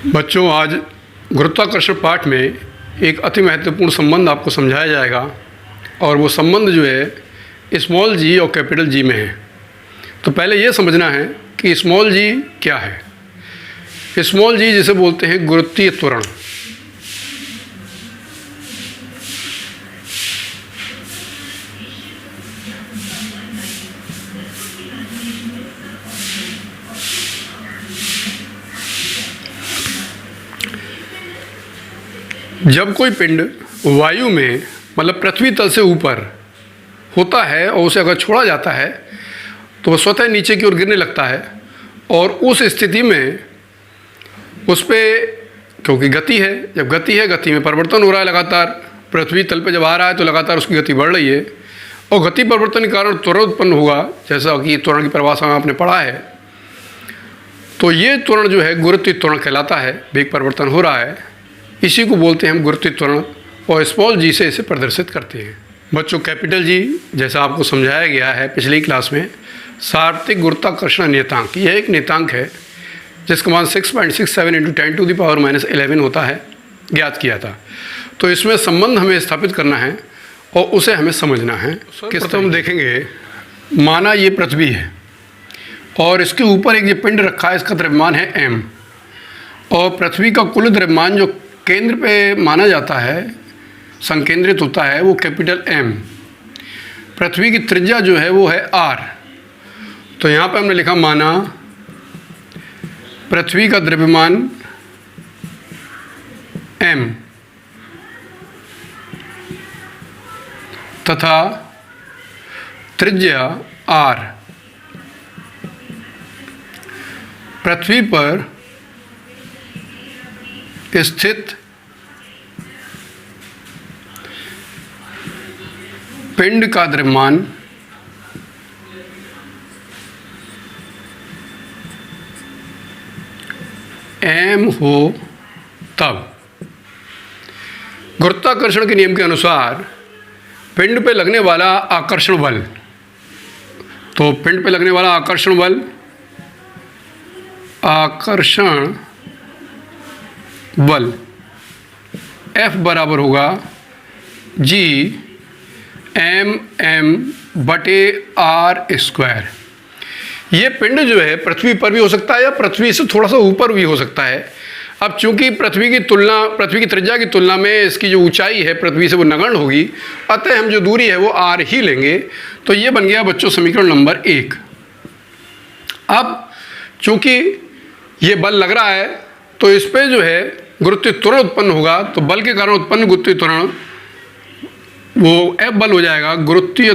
बच्चों, आज गुरुत्वाकर्षण पाठ में एक अति महत्वपूर्ण संबंध आपको समझाया जाएगा और वो संबंध जो है स्मॉल जी और कैपिटल जी में है। तो पहले ये समझना है कि स्मॉल जी क्या है। स्मॉल जी जिसे बोलते हैं गुरुत्वीय त्वरण। जब कोई पिंड वायु में मतलब पृथ्वी तल से ऊपर होता है और उसे अगर छोड़ा जाता है तो वह स्वतः नीचे की ओर गिरने लगता है और उस स्थिति में उस पर क्योंकि गति है, जब गति है गति में परिवर्तन हो रहा है लगातार। पृथ्वी तल पे जब आ रहा है तो लगातार उसकी गति बढ़ रही है और गति परिवर्तन के कारण त्वरण उत्पन्न होगा, जैसा कि त्वरण की परिभाषा में आपने पढ़ा है। तो ये त्वरण जो है गुरुत्वीय त्वरण कहलाता है। वेग परिवर्तन हो रहा है, इसी को बोलते हैं हम गुरुत्वीय त्वरण और स्मॉल जी से इसे प्रदर्शित करते हैं। बच्चों, कैपिटल जी जैसा आपको समझाया गया है पिछली क्लास में, सार्वत्रिक गुरुत्वाकर्षण नियतांक, यह एक नियतांक है जिसका मान 6.67 × 10⁻11 होता है, ज्ञात किया था। तो इसमें संबंध हमें स्थापित करना है और उसे हमें समझना है। किस तरह हम देखेंगे, माना ये पृथ्वी है और इसके ऊपर एक ये पिंड रखा है, इसका द्रव्यमान है m और पृथ्वी का कुल द्रव्यमान जो केंद्र पे माना जाता है, संकेंद्रित होता है, वो कैपिटल M। पृथ्वी की त्रिज्या जो है वो है r। तो यहाँ पे हमने लिखा माना पृथ्वी का द्रव्यमान m तथा त्रिज्या r। पृथ्वी पर स्थित पिंड का द्रव्यमान m हो तब गुरुत्वाकर्षण के नियम के अनुसार पिंड पे लगने वाला आकर्षण बल, तो पिंड पे लगने वाला आकर्षण बल F बराबर होगा G/m/r²। ये पिंड जो है पृथ्वी पर भी हो सकता है या पृथ्वी से थोड़ा सा ऊपर भी हो सकता है। अब चूंकि पृथ्वी की त्रिज्या की तुलना में इसकी जो ऊंचाई है पृथ्वी से वो नगण्य होगी, अतः हम जो दूरी है वो r ही लेंगे। तो ये बन गया बच्चों समीकरण नंबर 1। अब चूंकि ये बल लग रहा है तो इस पर जो है गुरुत्वीय त्वरण उत्पन्न होगा, तो बल के कारण उत्पन्न गुरुत्वीय त्वरण वो F बल हो जाएगा। गुरुत्वीय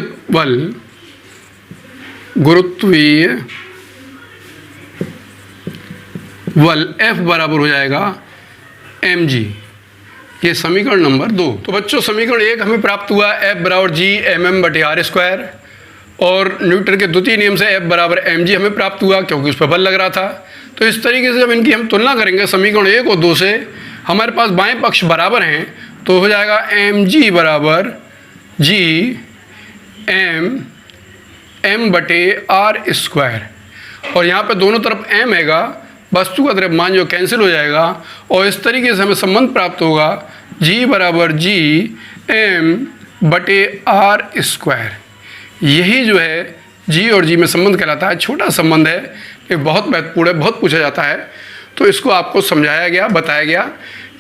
बल F बराबर हो जाएगा mg। ये समीकरण नंबर 2। तो बच्चों समीकरण 1 हमें प्राप्त हुआ F बराबर G/m/r², और न्यूटन के द्वितीय नियम से F बराबर mg हमें प्राप्त हुआ क्योंकि उस पर बल लग रहा था। तो इस तरीके से जब इनकी हम तुलना करेंगे समीकरण 1 और 2 से, हमारे पास बाएं पक्ष बराबर हैं, तो हो जाएगा mg बराबर G/m/r²। और यहाँ पे दोनों तरफ m हैगा, वस्तु का द्रव्यमान जो कैंसिल हो जाएगा और इस तरीके से हमें संबंध प्राप्त होगा G बराबर G/m/r²। यही जो है G और G में संबंध कहलाता है। छोटा संबंध है, ये बहुत महत्वपूर्ण है, बहुत पूछा जाता है, तो इसको आपको समझाया गया, बताया गया।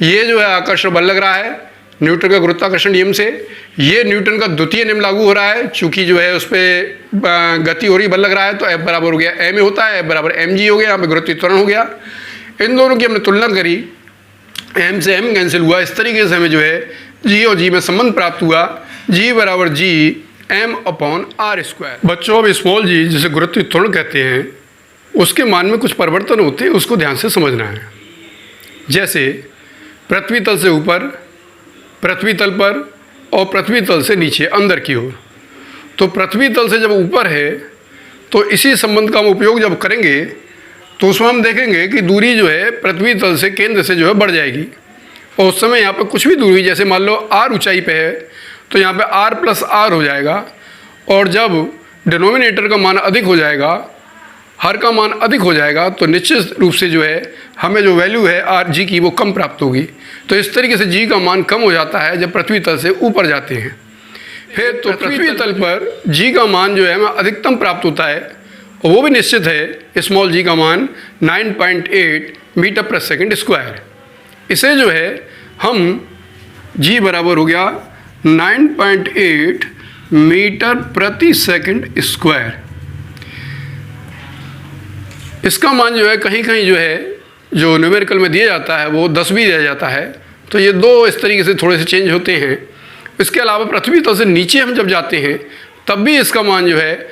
ये जो है आकर्षण बल लग रहा है न्यूटन का गुरुत्वाकर्षण नियम से, ये न्यूटन का द्वितीय नियम लागू हो रहा है, चूंकि जो है उस पर गति हो रही, बल लग रहा है, तो F बराबर हो गया m होता है, F बराबर mg हो गया, यहाँ पे गुरुत्वीय त्वरण हो गया। इन दोनों की हमने तुलना करी, m से m कैंसिल हुआ, इस तरीके से हमें जो है G और G में संबंध प्राप्त हुआ, G बराबर G/m/r²। बच्चों, अब स्मॉल जी जिसे गुरुत्वीय त्वरण कहते हैं, उसके मान में कुछ परिवर्तन होते हैं, उसको ध्यान से समझना है। जैसे पृथ्वी तल से ऊपर, पृथ्वी तल पर और पृथ्वी तल से नीचे अंदर की ओर। तो पृथ्वी तल से जब ऊपर है तो इसी संबंध का हम उपयोग जब करेंगे तो उसमें हम देखेंगे कि दूरी जो है पृथ्वी तल से केंद्र से जो है बढ़ जाएगी, और उस समय यहाँ पर कुछ भी दूरी, जैसे मान लो r ऊंचाई पे है तो यहाँ पे r+r हो जाएगा, और जब डिनोमिनेटर का मान अधिक हो जाएगा, हर का मान अधिक हो जाएगा तो निश्चित रूप से जो है हमें जो वैल्यू है आर जी की वो कम प्राप्त होगी। तो इस तरीके से जी का मान कम हो जाता है जब पृथ्वी तल से ऊपर जाते हैं। फिर तो पृथ्वी तल पर जी का मान जो है हमें अधिकतम प्राप्त होता है और वो भी निश्चित है, स्मॉल जी का मान 9.8 मीटर प्रति सेकंड स्क्वायर। इसे जो है हम जी बराबर हो गया 9.8 मीटर प्रति सेकंड स्क्वायर। इसका मान जो है कहीं कहीं जो है जो न्यूमेरिकल में दिया जाता है वो 10 भी दिया जाता है, तो ये दो इस तरीके से थोड़े से चेंज होते हैं। इसके अलावा पृथ्वी तल से नीचे हम जब जाते हैं तब भी इसका मान जो है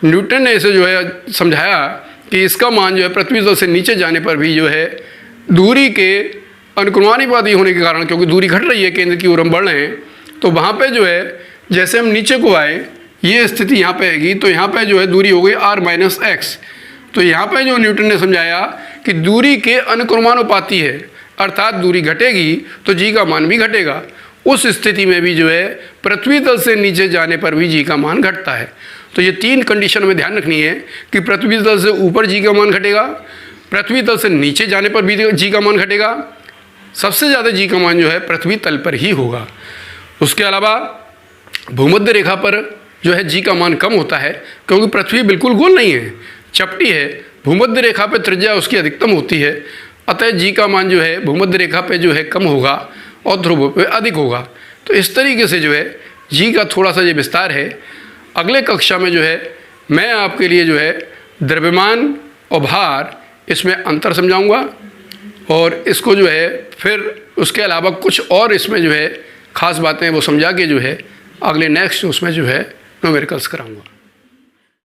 न्यूटन ने इसे जो है समझाया कि इसका मान जो है पृथ्वी तल से नीचे जाने पर भी जो है दूरी के अनुक्रमानुपाती होने के कारण, क्योंकि दूरी घट रही है केंद्र की ओर हम बढ़ रहे हैं, तो वहाँ पे जो है जैसे हम नीचे को आए ये स्थिति यहाँ पे आएगी, तो यहाँ पे जो है दूरी हो गई r माइनस एक्स। तो यहाँ पे जो न्यूटन ने समझाया कि दूरी के अनुक्रमानुपाती है, अर्थात दूरी घटेगी तो जी का मान भी घटेगा। उस स्थिति में भी जो है पृथ्वी तल से नीचे जाने पर भी जी का मान घटता है। तो ये 3 कंडीशन में ध्यान रखनी है कि पृथ्वी तल से ऊपर जी का मान घटेगा, पृथ्वी तल से नीचे जाने पर भी जी का मान घटेगा, सबसे ज़्यादा जी का मान जो है पृथ्वी तल पर ही होगा। उसके अलावा भूमध्य रेखा पर जो है जी का मान कम होता है, क्योंकि पृथ्वी बिल्कुल गोल नहीं है, चपटी है। भूमध्य रेखा पर त्रिज्या उसकी अधिकतम होती है, अतः जी का मान जो है भूमध्य रेखा पे जो है कम होगा और ध्रुव पे अधिक होगा। तो इस तरीके से जो है जी का थोड़ा सा ये विस्तार है। अगले कक्षा में जो है मैं आपके लिए जो है द्रव्यमान और भार इसमें अंतर समझाऊंगा, और इसको जो है फिर उसके अलावा कुछ और इसमें जो है ख़ास बातें वो समझा के जो है अगले नेक्स्ट उसमें जो है न्यूमेरिकल्स कराऊंगा।